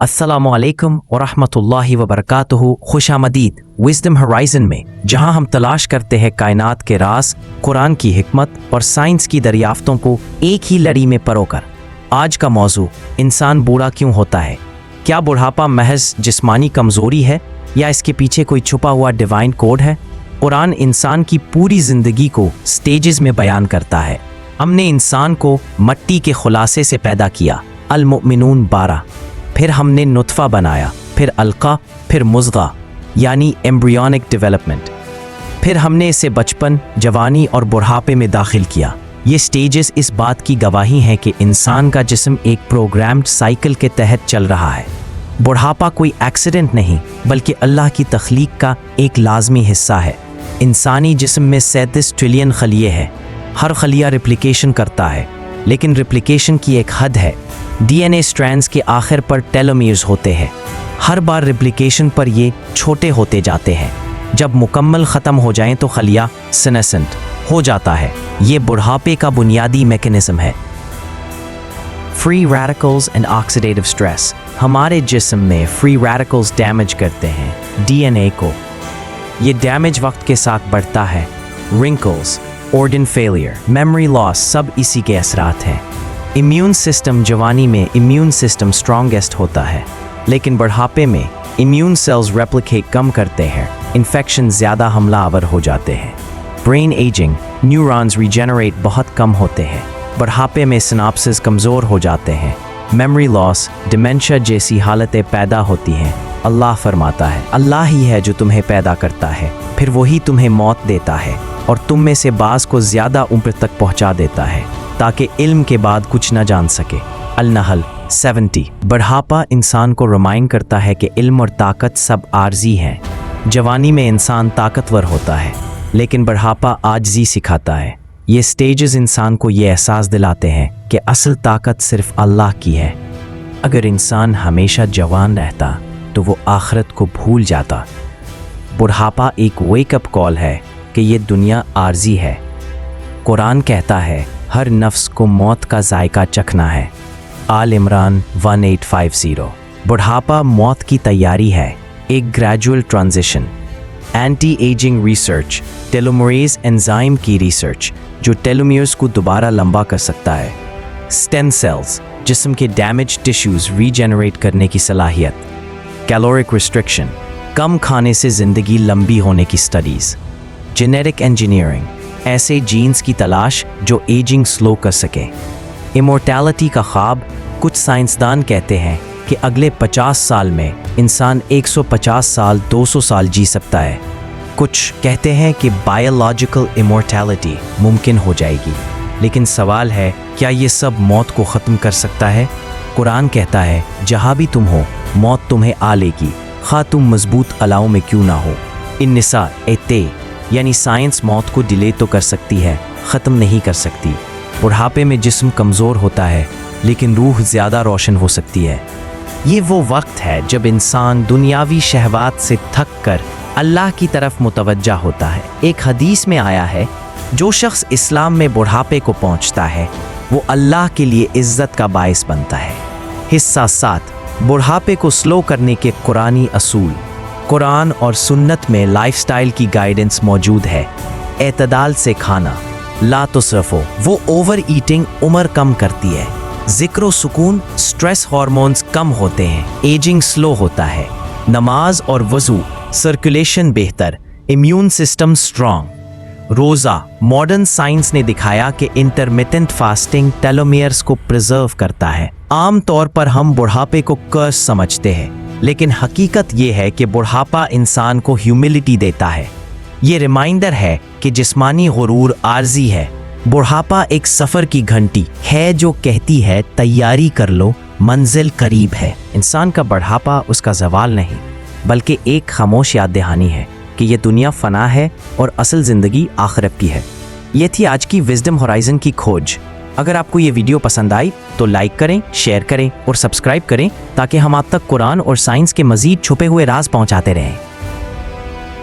अस्सलामु अलैकुम व रहमतुल्लाहि व बरकातुहू। खुश आमदीद विज़डम होराइज़न में, जहां हम तलाश करते हैं कायनात के राज, कुरान की हिकमत और साइंस की दरियाफ्तों को एक ही लड़ी में परोकर। आज का मौजू, इंसान बूढ़ा क्यों होता है? क्या बुढ़ापा महज जिस्मानी कमज़ोरी है या इसके पीछे कोई छुपा हुआ डिवाइन कोड है? कुरान इंसान की पूरी ज़िंदगी को स्टेजेस में बयान करता है। हमने इंसान को मट्टी के खुलासे से पैदा किया, अल-मुमिनून 12, फिर हमने नुत्फ़ा बनाया, फिर अलका, फिर मुज़ग़ा यानी एम्ब्रियोनिक डेवलपमेंट, फिर हमने इसे बचपन, जवानी और बुढ़ापे में दाखिल किया। ये स्टेजेस इस बात की गवाही हैं कि इंसान का जिस्म एक प्रोग्राम्ड साइकिल के तहत चल रहा है। बुढ़ापा कोई एक्सीडेंट नहीं, बल्कि अल्लाह की तख्लीक का एक लाजमी हिस्सा है। इंसानी जिस्म में 37 ट्रिलियन खलिए हैं। हर खलिया रिप्लिकेशन करता है, लेकिन रिप्लिकेशन की एक हद है। डीएनए स्ट्रैंड्स के आखिर पर टेलोमीर्स होते हैं। हर बार रिप्लिकेशन पर ये छोटे होते जाते हैं। जब मुकम्मल ख़त्म हो जाएं तो खलिया सेनेसेंट हो जाता है। ये बुढ़ापे का बुनियादी मैकेनिज़्म है। Free radicals and oxidative stress. हमारे जिस्म में फ्री रेडिकल्स डैमेज करते हैं डीएनए को। ये डैमेज वक्त के साथ बढ़ता है। Wrinkles, organ failure, memory loss सब इसी के असरात हैं। इम्यून सिस्टम जवानी में इम्यून सिस्टम स्ट्रॉन्गेस्ट होता है, लेकिन बुढ़ापे में इम्यून सेल्स रेप्लिकेट कम करते हैं, इन्फेक्शन ज़्यादा हमलावर हो जाते हैं। ब्रेन एजिंग, न्यूरॉन्स रीजेनरेट बहुत कम होते हैं। बुढ़ापे में सिनाप्सिस कमज़ोर हो जाते हैं। मेमोरी लॉस, डिमेंशिया जैसी हालतें पैदा होती हैं। अल्लाह फरमाता है, अल्लाह ही है जो तुम्हें पैदा करता है, फिर वही तुम्हें मौत देता है और तुम में से बाज़ को ज़्यादा उम्र तक पहुँचा देता है, ताकि इल्म के बाद कुछ न जान सके। अल-नहल 70। बुढ़ापा इंसान को रिमाइंड करता है कि इल्म और ताकत सब आर्जी हैं। जवानी में इंसान ताकतवर होता है, लेकिन बुढ़ापा आजिज़ी सिखाता है। ये स्टेजेस इंसान को ये एहसास दिलाते हैं कि असल ताकत सिर्फ अल्लाह की है। अगर इंसान हमेशा जवान रहता तो वो आखिरत को भूल जाता। बुढ़ापा एक वेकअप कॉल है कि ये दुनिया आर्जी है। कुरान कहता है, हर नफ्स को मौत का जायका चखना है। आल इमरान 1850। बुढ़ापा मौत की तैयारी है, एक gradual transition. Anti ageing research, telomerase enzyme की रिसर्च जो टेलोमियर्स को दोबारा लंबा कर सकता है। स्टेम सेल्स, जिस्म के डैमेज टिश्यूज रीजेनरेट करने की सलाहियत। कैलोरिक रिस्ट्रिक्शन, कम खाने से ज़िंदगी लंबी होने की स्टडीज़। जेनेटिक इंजीनियरिंग, ऐसे जीन्स की तलाश जो एजिंग स्लो कर सके। इमोर्टैलिटी का ख्वाब, कुछ साइंसदान कहते हैं कि अगले 50 साल में इंसान 150 साल 200 साल जी सकता है। कुछ कहते हैं कि बायोलॉजिकल इमोर्टैलिटी मुमकिन हो जाएगी, लेकिन सवाल है, क्या ये सब मौत को ख़त्म कर सकता है? कुरान कहता है, जहाँ भी तुम हो मौत तुम्हें आ लेगी, खा तुम मजबूत अलाव में क्यों ना हो। इन-निसा एते यानी साइंस मौत को डिले तो कर सकती है, ख़त्म नहीं कर सकती। बुढ़ापे में जिस्म कमज़ोर होता है, लेकिन रूह ज़्यादा रोशन हो सकती है। ये वो वक्त है जब इंसान दुनियावी शहवात से थक कर अल्लाह की तरफ मुतवज्जा होता है। एक हदीस में आया है, जो शख्स इस्लाम में बुढ़ापे को पहुँचता है वो अल्लाह के लिए इज़्ज़त का बाइस बनता है। हिस्सा 7, बुढ़ापे को स्लो करने के कुरानी असूल। कुरान और सुन्नत में लाइफस्टाइल की गाइडेंस मौजूद है। एतदाल से खाना, ला तुसरफो, वो ओवर ईटिंग उम्र कम करती है। ज़िक्र सुकून, स्ट्रेस हार्मोन्स कम होते हैं, एजिंग स्लो होता है। नमाज और वज़ू, सर्कुलेशन बेहतर, इम्यून सिस्टम स्ट्रॉन्ग। रोज़ा, मॉडर्न साइंस ने दिखाया कि इंटरमिटेंट फास्टिंग टेलोमियर्स को प्रिजर्व करता है। आम तौर पर हम बुढ़ापे को कर्स समझते हैं, लेकिन हकीकत ये है कि बुढ़ापा इंसान को ह्यूमिलिटी देता है। ये रिमाइंडर है कि जिस्मानी गुरूर आर्जी है। बुढ़ापा एक सफ़र की घंटी है जो कहती है, तैयारी कर लो, मंजिल करीब है। इंसान का बुढ़ापा उसका ज़वाल नहीं, बल्कि एक खामोश याद दहानी है कि ये दुनिया फ़ना है और असल ज़िंदगी आखिरत की है। ये थी आज की विज़डम होराइज़न की खोज। अगर आपको ये वीडियो पसंद आई तो लाइक करें, शेयर करें और सब्सक्राइब करें, ताकि हम आप तक कुरान और साइंस के मज़ीद छुपे हुए राज पहुंचाते रहें।